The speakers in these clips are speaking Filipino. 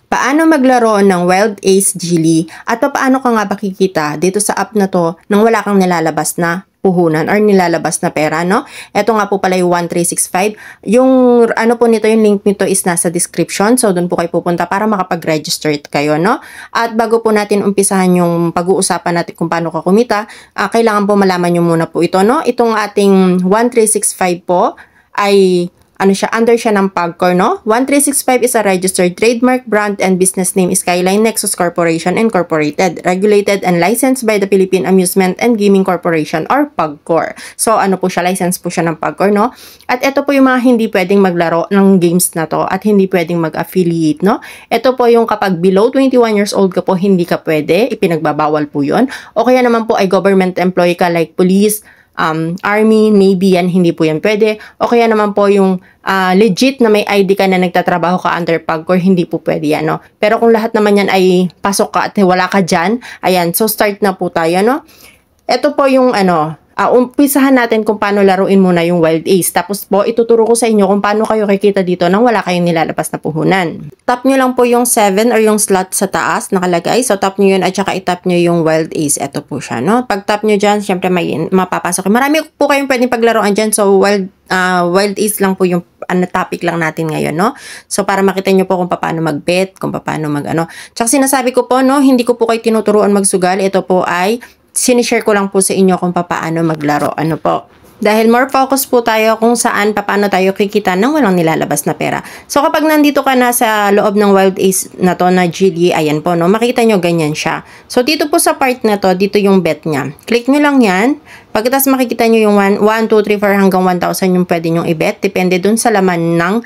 Paano maglaro ng Wild Ace Gili at paano ka nga ba kikita dito sa app na to nang wala kang nilalabas na puhunan or nilalabas na pera, no? Ito nga po pala yung 1365. Yung ano po nito, yung link nito is nasa description. So, doon po kayo pupunta para makapag-register kayo, no? At bago po natin umpisahan yung pag-uusapan natin kung paano ka kumita, kailangan po malaman nyo muna po ito, no? Itong ating 1365 po ay under siya ng PAGCOR, no? 1365 is a registered trademark, brand, and business name is Skyline Nexus Corporation Incorporated, regulated and licensed by the Philippine Amusement and Gaming Corporation or PAGCOR. So, ano po siya? License po siya ng PAGCOR, no? At ito po yung mga hindi pwedeng maglaro ng games na to at hindi pwedeng mag-affiliate, no? Ito po yung kapag below 21 years old ka po, hindi ka pwede, ipinagbabawal po yun. O kaya naman po ay government employee ka like police, Army, Navy, yan, hindi po yan pwede. O kaya naman po yung legit na may ID ka na nagtatrabaho ka under PAGCOR, hindi po pwede yan, no? Pero kung lahat naman yan ay pasok ka at wala ka dyan, ayan, so start na po tayo, no? Ito po yung umpisahan natin kung paano laruin muna yung Wild Ace. Tapos po, ituturo ko sa inyo kung paano kayo kikita dito nang wala kayong nilalabas na puhunan. Tap nyo lang po yung 7 or yung slot sa taas nakalagay. So, tap nyo yun at saka itap nyo yung Wild Ace. Ito po siya, no? Pag tap nyo dyan, syempre may mapapasok. Marami po kayong pwedeng paglaruan dyan. So, Wild Ace lang po yung topic lang natin ngayon, no? So, para makita nyo po kung paano mag-bet, kung paano Tsaka sinasabi ko po, no, hindi ko po kayo tinuturuan magsugal. Ito po ay sinishare ko lang po sa inyo kung paano maglaro. Ano po? Dahil more focus po tayo kung saan, paano tayo kikita nang walang nilalabas na pera. So, kapag nandito ka na sa loob ng Wild Ace na to na Gili, ayan po, no? Makita nyo ganyan siya. So, dito po sa part na to, dito yung bet niya. Click nyo lang yan. Pagkatapos makikita nyo yung 1, 2, 3, 4 hanggang 1,000 yung pwede nyong i-bet. Depende dun sa laman ng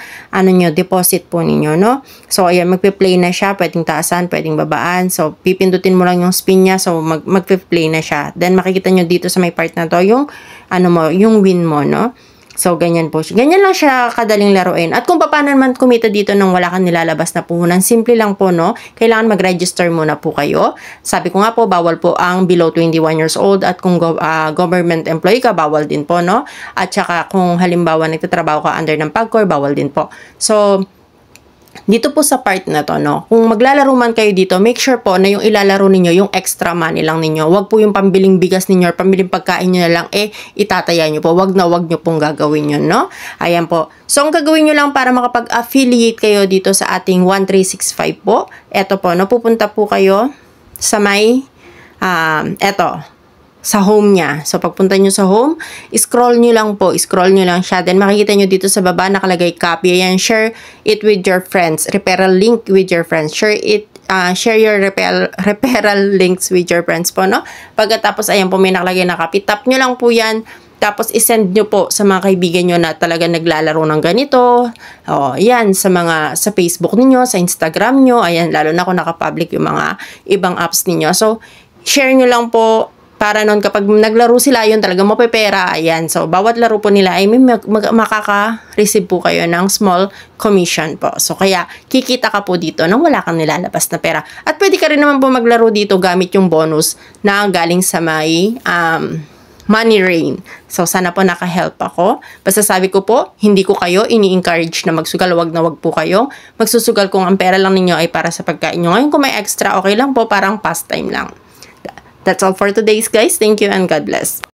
deposit po ninyo, no? So, ayan, magpe-play na siya. Pwedeng taasan, pwedeng babaan. So, pipindutin mo lang yung spin niya. So, magpe-play na siya. Then, makikita nyo dito sa may part na to, yung, yung win mo, no? So, ganyan po siya. Ganyan lang siya kadaling laruin. At kung paano naman kumita dito nang wala kang nilalabas na puhunan, simple lang po, no? Kailangan mag-register muna po kayo. Sabi ko nga po, bawal po ang below 21 years old at kung government employee ka, bawal din po, no? At saka kung halimbawa nagtatrabaho ka under ng PAGCOR, bawal din po. So, dito po sa part na to, no, kung maglalaro man kayo dito, make sure po na yung ilalaro ninyo, yung extra money lang ninyo. Wag po yung pambiling bigas ninyo or pambiling pagkain nyo na lang, itataya nyo po. Wag nyo pong gagawin yun, no? Ayan po. So, ang gagawin nyo lang para makapag-affiliate kayo dito sa ating 1365 po, eto po, no, pupunta po kayo sa may, sa home niya. So, pagpunta nyo sa home, scroll nyo lang po. Scroll nyo lang siya. Then, makikita nyo dito sa baba, nakalagay copy. Ayan, share it with your friends. Referral link with your friends. Share your referral links with your friends po, no? Pagkatapos, ayan po, may nakalagay na copy. Tap nyo lang po yan. Tapos, isend nyo po sa mga kaibigan nyo na talaga naglalaro ng ganito. O, yan, sa Facebook ninyo, sa Instagram nyo. Ayan, lalo na kung nakapublic yung mga ibang apps ninyo. So, share nyo lang po. Para noon kapag naglaro sila, yun talaga mapepera. Ayan. So, bawat laro po nila ay may makaka-receive po kayo ng small commission po. So, kaya kikita ka po dito nang wala kang nilalabas na pera. At pwede ka rin naman po maglaro dito gamit yung bonus na galing sa may Money Rain. So, sana po naka-help ako. Basta sabi ko po, hindi ko kayo ini-encourage na magsugal. Wag na wag po kayo magsusugal kung ang pera lang ninyo ay para sa pagkain nyo. Ngayon, kung may extra, okay lang po. Parang pastime lang. That's all for today's guys. Thank you and God bless.